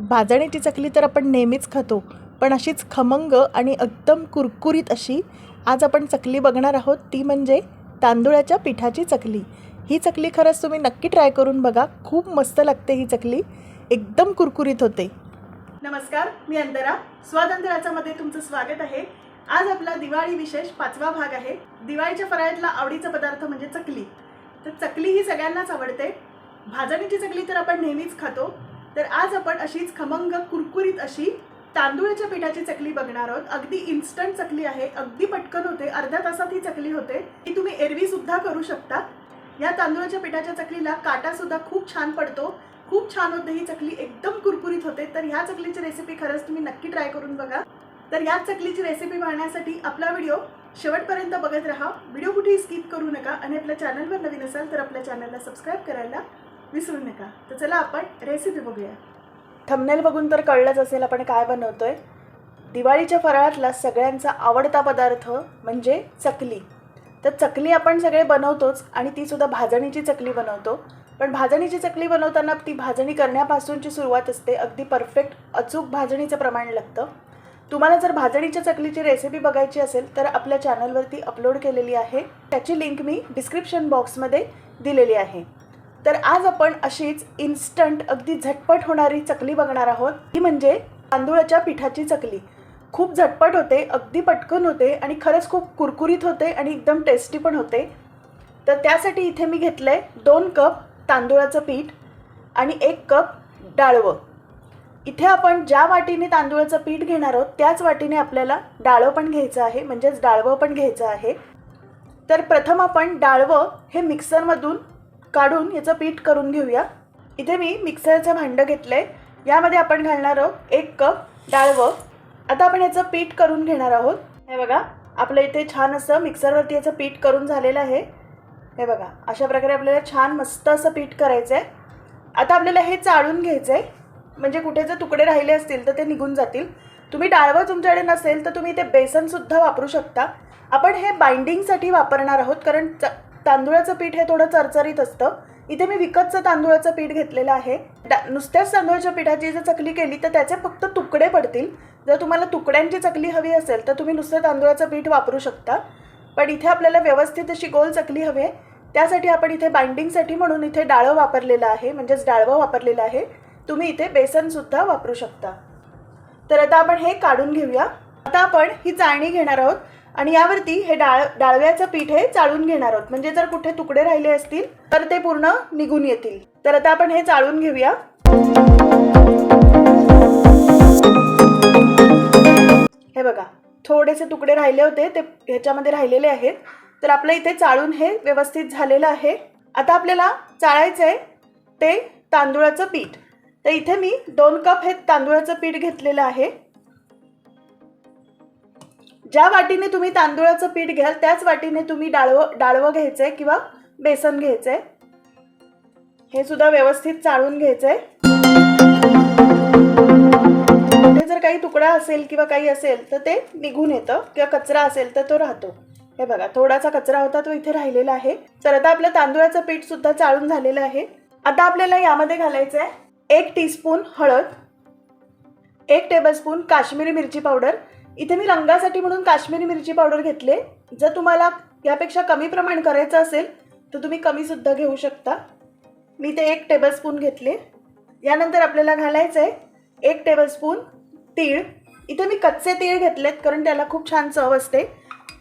भाजणीची चकली तर आपण नेहमीच खातो, पण अशीच खमंग आणि एकदम कुरकुरीत अशी आज आपण चकली बघणार आहोत, ती म्हणजे तांदूळाच्या पिठाची चकली. ही चकली खरंच तुम्ही नक्की ट्राय करून बघा, खूप मस्त लागते ही चकली, एकदम कुरकुरीत होते. नमस्कार, मी अंतरा. स्वातंत्र्याच्यामध्ये तुमचं स्वागत आहे. आज आपला दिवाळी विशेष 5वा भाग आहे. दिवाळीच्या फराळातला आवडीचा पदार्थ म्हणजे चकली. तर चकली ही सगळ्यांनाच आवडते. भाजणीची चकली तर आपण नेहमीच खातो, तर आज आपण अशीच खमंग कुरकुरीत अशी तांदूळाच्या पिठाची चकली बघणार आहोत. अगदी इन्स्टंट चकली आहे, अगदी पटकन होते, अर्ध्या तासात ही चकली होते. ही तुम्ही एरवी सुद्धा करू शकता. या तांदूळाच्या पिठाच्या चकलीला काटा सुद्धा खूप छान पडतो, खूप छान होते ही चकली, एकदम कुरकुरीत होते. तर ह्या चकलीची रेसिपी खरंच तुम्ही नक्की ट्राय करून बघा. तर या चकलीची रेसिपी पाहण्यासाठी आपला व्हिडिओ शेवटपर्यंत बघत राहा, व्हिडिओ कुठेही स्किप करू नका. आणि आपल्या चॅनलवर नवीन असाल तर आपल्या चॅनलला सबस्क्राईब करायला विसरू नका. तर चला आपण रेसिपी बघूया. थंबनेल बघून तर कळलंच असेल आपण काय बनवतोय. दिवाळीच्या फराळातला सगळ्यांचा आवडता पदार्थ म्हणजे चकली. तर चकली आपण सगळे बनवतोच आणि ती सुद्धा भाजणीची चकली बनवतो. पण भाजणीची चकली बनवताना ती भाजणी करण्यापासूनची सुरुवात असते. अगदी परफेक्ट अचूक भाजणीचं प्रमाण लागतं. तुम्हाला जर भाजणीच्या चकलीची रेसिपी बघायची असेल तर आपल्या चॅनलवरती अपलोड केलेली आहे, त्याची लिंक मी डिस्क्रिप्शन बॉक्समध्ये दिलेली आहे. तर आज आपण अशीच इन्स्टंट अगदी झटपट होणारी चकली बघणार आहोत. ती म्हणजे तांदूळाच्या पिठाची चकली. खूप झटपट होते, अगदी पटकन होते आणि खरंच खूप कुरकुरीत होते आणि एकदम टेस्टी पण होते. तर त्यासाठी इथे मी घेतलं आहे 2 कप तांदूळाचं पीठ आणि 1 कप डाळवं. इथे आपण ज्या वाटीने तांदूळाचं पीठ घेणार आहोत त्याच वाटीने आपल्याला डाळं पण घ्यायचं आहे, म्हणजेच डाळवं पण घ्यायचं आहे. तर प्रथम आपण डाळवं हे मिक्सरमधून काढून याचं पीठ करून घेऊया. इथे मी मिक्सरचं भांडं घेतलं आहे, यामध्ये आपण घालणार आहोत 1 कप डाळवं. आता आपण याचं पीठ करून घेणार आहोत. हे बघा, आपलं इथे छान असं मिक्सरवरती याचं पीठ करून झालेलं आहे. हे बघा, अशा प्रकारे आपल्याला छान मस्त असं पीठ करायचं आहे. आता आपल्याला हे चाळून घ्यायचं आहे, म्हणजे कुठे जर तुकडे राहिले असतील तर ते निघून जातील. तुम्ही डाळवं तुमच्याकडे नसेल तर तुम्ही इथे बेसनसुद्धा वापरू शकता. आपण हे बाइंडिंगसाठी वापरणार आहोत, कारण तांदूळाचं पीठ हे थोडं चरचरीत असतं. इथे मी विकतचं तांदूळाचं पीठ घेतलेलं आहे. नुसत्याच तांदूळाच्या पिठाची जर चकली केली तर त्याचे फक्त तुकडे पडतील. जर तुम्हाला तुकड्यांची चकली हवी असेल तर तुम्ही नुसतं तांदूळाचं पीठ वापरू शकता. पण इथे आपल्याला व्यवस्थित अशी गोल चकली हवी आहे, त्यासाठी आपण इथे बाइंडिंगसाठी म्हणून इथे डाळं वापरलेलं आहे, म्हणजेच डाळवं वापरलेलं आहे. तुम्ही इथे बेसनसुद्धा वापरू शकता. तर आता आपण हे काढून घेऊया. आता आपण ही चाळणी घेणार आहोत आणि यावरती हे डाळव्याचं पीठ हे चाळून घेणार आहोत, म्हणजे जर कुठे तुकडे राहिले असतील तर ते पूर्ण निघून येतील. तर आता आपण हे चाळून घेऊया. हे बघा, थोडेसे तुकडे राहिले होते ते ह्याच्यामध्ये राहिलेले आहेत. तर आपलं इथे चाळून हे व्यवस्थित झालेलं आहे. आता आपल्याला चाळायचं आहे ते तांदूळाचं पीठ. तर इथे मी 2 कप हे तांदूळाचं पीठ घेतलेलं आहे. ज्या वाटीने तुम्ही तांदूळाचं पीठ घ्याल त्याच वाटीने तुम्ही डाळवं घ्यायचं आहे किंवा बेसन घ्यायचं आहे. हे सुद्धा व्यवस्थित चाळून घ्यायचं आहे. कुठे जर काही तुकडा असेल किंवा काही असेल तर ते निघून येतं, किंवा कचरा असेल तर तो राहतो. हे बघा, थोडासा कचरा होता तो इथे राहिलेला आहे. तर आता आपलं तांदूळाचं पीठ सुद्धा चाळून झालेलं आहे. आता आपल्याला यामध्ये घालायचं आहे 1 टीस्पून हळद, 1 टेबलस्पून काश्मीरी मिरची पावडर. इथे मी रंगासाठी म्हणून काश्मीरी मिरची पावडर घेतले. जर तुम्हाला यापेक्षा कमी प्रमाण करायचं असेल तर तुम्ही कमीसुद्धा घेऊ शकता. मी ते 1 टेबलस्पून घेतले. यानंतर आपल्याला घालायचं आहे 1 टेबलस्पून तीळ. इथे मी कच्चे तीळ घेतलेत कारण त्याला खूप छान चव असते.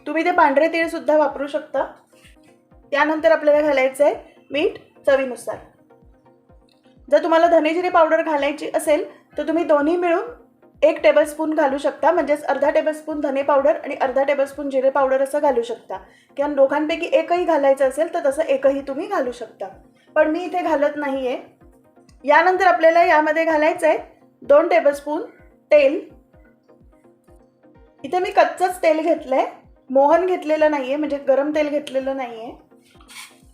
तुम्ही ते पांढरे तीळसुद्धा वापरू शकता. त्यानंतर आपल्याला घालायचं आहे मीठ चवीनुसार. जर तुम्हाला धनेजिरे पावडर घालायची असेल तर तुम्ही दोन्ही मिळून 1 टेबलस्पून घालू शकता, म्हणजेच अर्धा टेबलस्पून धने पावडर आणि अर्धा टेबलस्पून जिरे पावडर असं घालू शकता. किंवा दोघांपैकी एकही घालायचं असेल तर तसं एकही तुम्ही घालू शकता, पण मी इथे घालत नाही आहे. यानंतर आपल्याला यामध्ये घालायचं आहे 2 टेबलस्पून तेल. इथे मी कच्चंच तेल घेतलं आहे, मोहन घेतलेलं नाही आहे, म्हणजे गरम तेल घेतलेलं नाही आहे.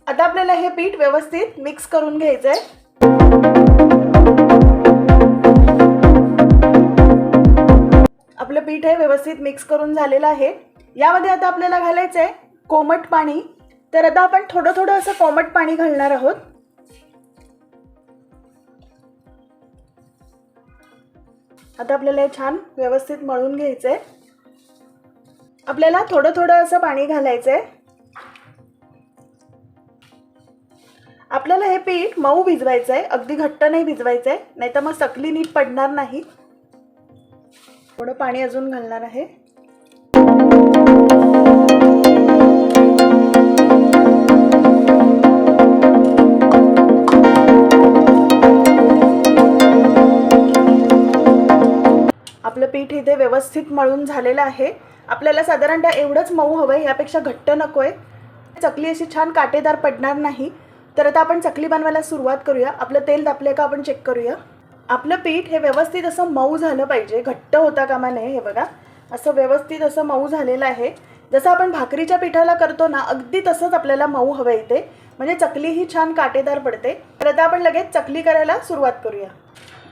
आता आपल्याला हे पीठ व्यवस्थित मिक्स करून घ्यायचं आहे. आपलं पीठ हे व्यवस्थित मिक्स करून झालेलं आहे. यामध्ये आता आपल्याला घालायचं आहे कोमट पाणी. तर आता आपण थोडं थोडं असं कोमट पाणी घालणार आहोत. आता आपल्याला हे छान व्यवस्थित मळून घ्यायचं आहे. आपल्याला थोडं थोडं असं पाणी घालायचं आहे. आपल्याला हे पीठ मऊ भिजवायचं आहे, अगदी घट्ट नाही भिजवायचं आहे, नाहीतर मग चकली नीट पडणार नाही. थोडं पाणी अजून घालणार आहे. आपलं पीठ इथे व्यवस्थित मळून झालेलं आहे. आपल्याला साधारणतः एवढंच मऊ हवं आहे, यापेक्षा घट्ट नको आहे. चकली अशी छान काटेदार पडणार नाही. तर आता आपण चकली बनवायला सुरुवात करूया. आपलं तेल तापले का आपण चेक करूया. आपलं पीठ हे व्यवस्थित असं मऊ झालं पाहिजे, घट्ट होता कामा नये. हे बघा, असं व्यवस्थित असं मऊ झालेलं आहे. जसं आपण भाकरीच्या पिठाला करतो ना, अगदी तसंच आपल्याला मऊ हवं आहे ते, म्हणजे चकली ही छान काटेदार पडते. तर आता आपण लगेच चकली करायला सुरुवात करूया.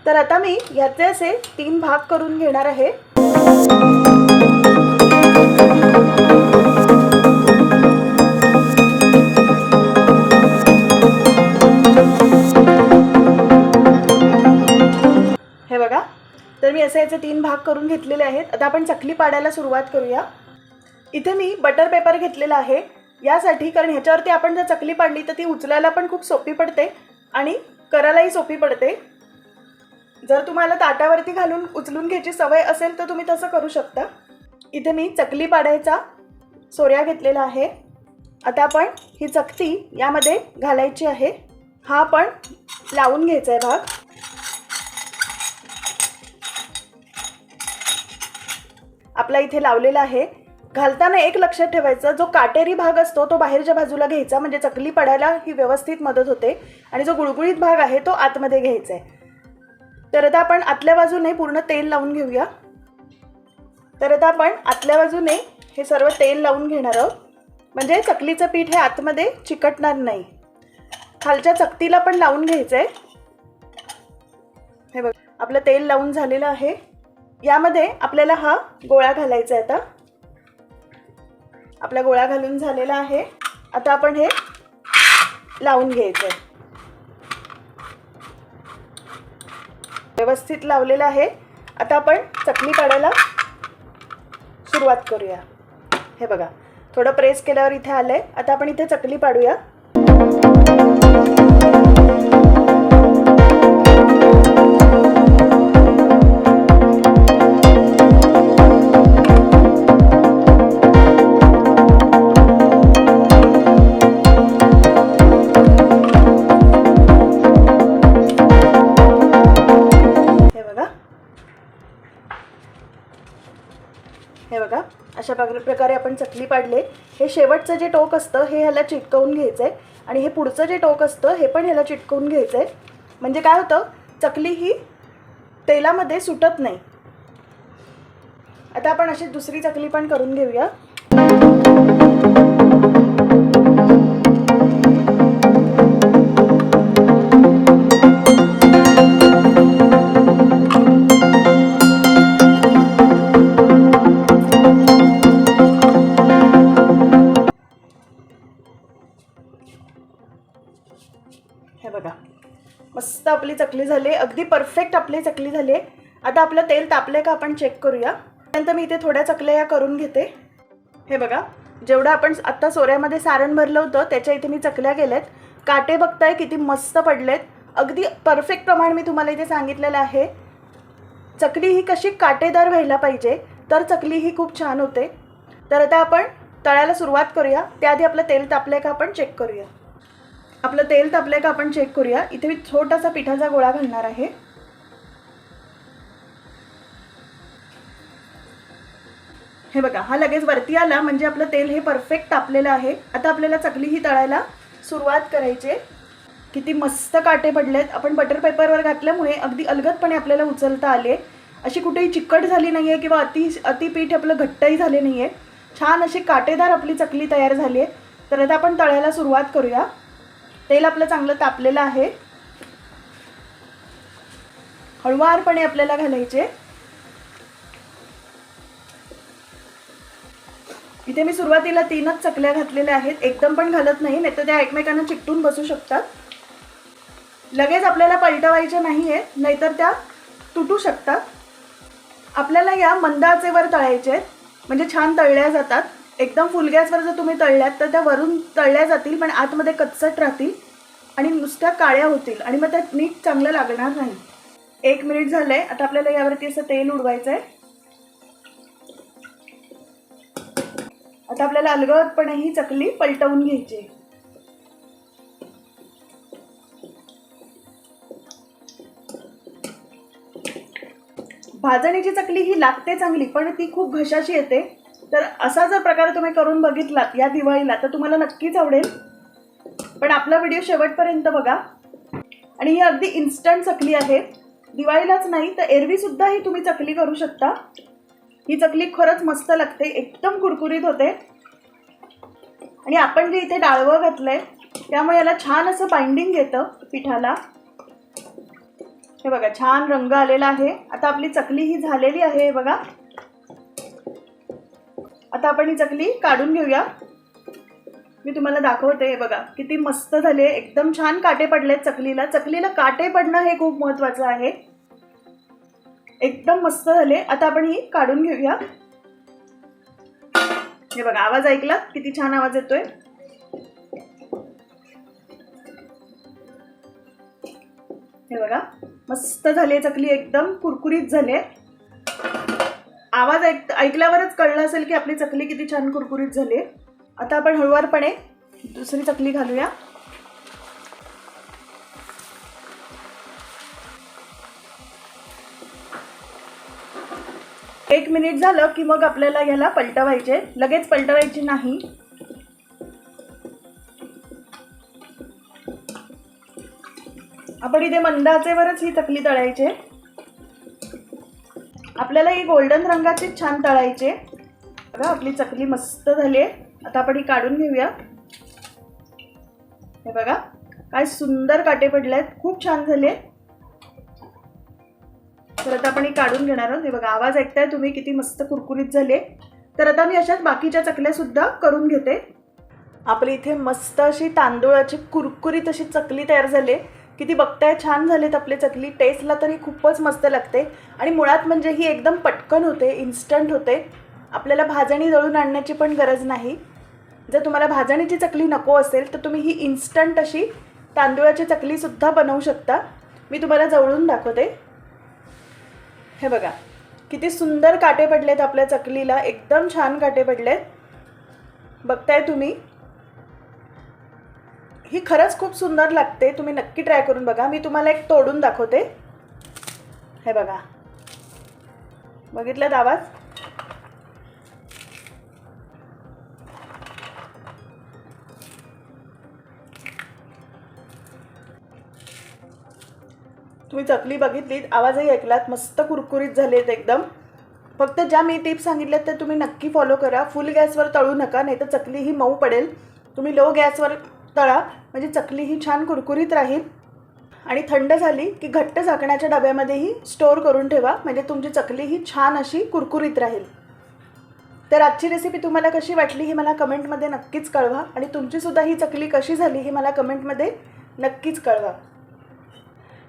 तर आता मी याचे असे 3 भाग करून घेणार आहे. हे बघा, तर मी असे याचे 3 भाग करून घेतलेले आहेत. आता आपण चकली पाडायला सुरुवात करूया. इथे मी बटर पेपर घेतलेला आहे यासाठी, कारण ह्याच्यावरती आपण जर चकली पाडली तर ती उचलायला पण खूप सोपी पडते आणि करायलाही सोपी पडते. जर तुम्हाला ताटावरती घालून उचलून घ्यायची सवय असेल तर तुम्ही तसं करू शकता. इथे मी चकली पाडायचा सोऱ्या घेतलेला आहे. आता आपण ही चकती यामध्ये घालायची आहे. हा आपण लावून घ्यायचा आहे भाग. आपला इथे लावलेला आहे. घालताना एक लक्षात ठेवायचं, जो काटेरी भाग असतो तो बाहेरच्या बाजूला घ्यायचा, म्हणजे चकली पडायला ही व्यवस्थित मदत होते. आणि जो गुळगुळीत भाग आहे तो आतमध्ये घ्यायचा आहे. तर आता आपण आतल्या बाजूने पूर्ण तेल लावून घेऊया. तर आता आपण आतल्या बाजूने हे सर्व तेल लावून घेणार आहोत, म्हणजे चकलीचं पीठ हे आतमध्ये चिकटणार नाही. खालच्या चकतीला पण लावून घ्यायचं आहे. हे बघ, आपलं तेल लावून झालेलं आहे. यामध्ये आपल्याला हा गोळा घालायचा आहे. आता आपला गोळा घालून झालेला आहे. आता आपण हे लावून घ्यायचं आहे. व्यवस्थित लावलेलं आहे. आता आपण चकली पाडायला सुरुवात करूया. हे बघा, थोडं प्रेस केल्यावर इथे आलंय. आता आपण इथे चकली पाडूया. हे बघा, अशा प्रकारे आपण चकली पाडले. हे शेवटचं जे टोक असतं हे ह्याला चिटकवून घ्यायचं आहे आणि हे पुढचं जे टोक असतं हे पण ह्याला चिटकवून घ्यायचं आहे. म्हणजे काय होतं, चकली ही तेलामध्ये सुटत नाही. आता आपण अशी दुसरी चकली पण करून घेऊया. हे बघा, मस्त आपली चकली झाली. अगदी परफेक्ट आपली चकली झाली आहे. आता आपलं तेल तापले का आपण चेक करूया. त्यानंतर मी इथे थोड्या चकल्या या करून घेते. हे बघा, जेवढं आपण आत्ता सोऱ्यामध्ये सारण भरलं होतं त्याच्या इथे मी चकल्या केल्यात. काटे बघताय किती मस्त पडलेत. अगदी परफेक्ट प्रमाण मी तुम्हाला इथे सांगितलेलं आहे. चकली ही कशी काटेदार व्हायला पाहिजे, तर चकली ही खूप छान होते. तर आता आपण तळायला सुरुवात करूया. त्याआधी आपलं तेल तापले का आपण चेक करूया. आपलं तेल तापले का आपण चेक करूया. इथे मी छोटासा पिठाचा गोळा घालणार आहे. हे बघा, हा लगेच वरती आला म्हणजे आपलं तेल हे परफेक्ट तापलेलं आहे. आता आपल्याला चकली ही तळायला सुरुवात करायची. किती मस्त काटे पडलेत. आपण बटर पेपरवर घातल्यामुळे अगदी अलगदपणे आपल्याला उचलता आले. अशी कुठेही चिकट झाली नाही आहे किंवा अति पीठ आपलं घट्टही झाले नाही आहे. छान अशी काटेदार आपली चकली तयार झाली आहे. तर आता आपण तळायला सुरुवात करूया. तेल आपलं चांगलं तापलेलं आहे. हळुवारपणे आपल्याला घालायचे. इथे मी सुरुवातीला 3च चकल्या घातलेल्या आहेत. एकदम पण घालत नाही, नाहीतर त्या एकमेकांना चिकटून बसू शकतात. लगेच आपल्याला पलटवायच्या नाही आहेत, नाहीतर त्या तुटू शकतात. आपल्याला या मंद आचेवर तळायचे आहेत, म्हणजे छान तळल्या जातात. एकदम फुल गॅसवर जर तुम्ही तळल्यात तर त्या वरून तळल्या जातील पण आतमध्ये कच्चट राहतील आणि नुसत्या काळ्या होतील आणि मग त्यात नीट चांगलं लागणार नाही. 1 मिनिट झालंय. आता आपल्याला यावरती असं तेल उडवायचं आहे. आता आपल्याला अलगदपणे ही चकली पलटवून घ्यायची. भाजणीची चकली ही लागते चांगली पण ती खूप घशाची येते. तर असा जर प्रकार तुम्ही करून बघितलात या दिवाळीला तर तुम्हाला नक्कीच आवडेल. पण आपला व्हिडिओ शेवटपर्यंत बघा. आणि ही अगदी इन्स्टंट चकली आहे. दिवाळीलाच नाही तर एरवी सुद्धा ही तुम्ही चकली करू शकता. ही चकली खरंच मस्त लागते, एकदम कुरकुरीत होते. आणि आपण जे इथे डाळवं घातलंय त्यामुळे याला छान असं बाइंडिंग येतं पिठाला. हे बघा छान रंग आलेला आहे. आता आपली चकली ही झालेली आहे बघा. आता आपण ही चकली काढून घेऊया. मी तुम्हाला दाखवते. हे बघा किती मस्त झाले, एकदम छान काटे पडलेत चकलीला. चकलीला काटे पडणं हे खूप महत्त्वाचं आहे. एकदम मस्त झाले. आता आपण ही काढून घेऊया. हे बघा आवाज ऐकला किती छान आवाज येतोय. हे बघा मस्त झाली चकली, एकदम कुरकुरीत झाले. आवाज ऐकल्यावरच कळलं असेल की आपली चकली किती छान कुरकुरीत झाली. आता आपण हळूवारपणे दुसरी चकली घालूया. एक मिनिट झालं की मग आपल्याला याला पलटवायचे. लगेच पलटवायची नाही. आपण इथे मंद आचेवरच ही चकली तळायची. आपल्याला ही गोल्डन रंगाची छान तळायची. बघा आपली चकली मस्त झाली आहे. आता आपण ही काढून घेऊया. हे बघा काय सुंदर काटे पडले आहेत, खूप छान झाले. तर आता आपण ही काढून घेणार आहोत. हे बघा आवाज ऐकताय तुम्ही किती मस्त कुरकुरीत झाले. तर आता मी अशाच बाकीच्या चकल्या सुद्धा करून घेते. आपली इथे मस्त अशी तांदूळाची कुरकुरीत अशी चकली तयार झाली. किती बघताय छान झालेत आपले चकली. टेस्टला तरी खूपच मस्त लागते आणि मुळात म्हणजे ही एकदम पटकन होते, इन्स्टंट होते. आपल्याला भाजणी दळून आणण्याची पण गरज नाही. जर तुम्हाला भाजणीची चकली नको असेल तर तुम्ही ही इन्स्टंट अशी तांदूळाची चकली सुद्धा बनवू शकता. मी तुम्हाला जवळून दाखवते. हे बघा किती सुंदर काटे पडलेत आपल्या चकलीला, एकदम छान काटे पडलेत. बघताय तुम्ही. ही खरंच खूप सुंदर लागते. तुम्ही नक्की ट्राय करून बघा. मी तुम्हाला एक तोडून दाखवते. हे बघा बघितलात आवाज. तुम्ही चकली बघितलीत, आवाजही ऐकलात, मस्त कुरकुरीत झालेत एकदम. फक्त ज्या मी टिप्स सांगितल्यात त्या तुम्ही नक्की फॉलो करा. फुल गॅसवर तळू नका, नाही तर चकली ही मऊ पडेल. तुम्ही लो गॅसवर तळा म्हणजे चकली ही छान कुरकुरीत राहील. आणि थंड झाली की घट्ट झाकण्याच्या डब्यामध्येही स्टोअर करून ठेवा, म्हणजे तुमची चकली ही छान अशी कुरकुरीत राहील. तर आजची रेसिपी तुम्हाला कशी वाटली हे मला कमेंटमध्ये नक्कीच कळवा. आणि तुमचीसुद्धा ही चकली कशी झाली हे मला कमेंटमध्ये नक्कीच कळवा.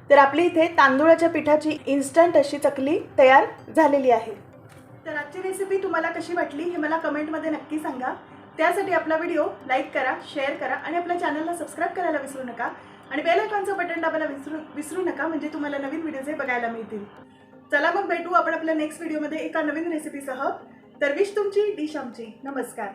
तर आपली इथे तांदूळाच्या पिठाची इन्स्टंट अशी चकली तयार झालेली आहे. तर आजची रेसिपी तुम्हाला कशी वाटली हे मला कमेंटमध्ये नक्की सांगा. त्यासाठी आपला व्हिडिओ लाईक करा, शेअर करा आणि आपल्या चॅनलला सबस्क्राईब करायला विसरू नका. आणि बेल आयकॉनचं बटन दाबायला विसरू नका, म्हणजे तुम्हाला नवीन व्हिडिओज बघायला मिळतील. चला मग भेटू आपण आपल्या नेक्स्ट व्हिडिओमध्ये एका नवीन रेसिपीसह. तर विश तुमची, डिश आमची. नमस्कार.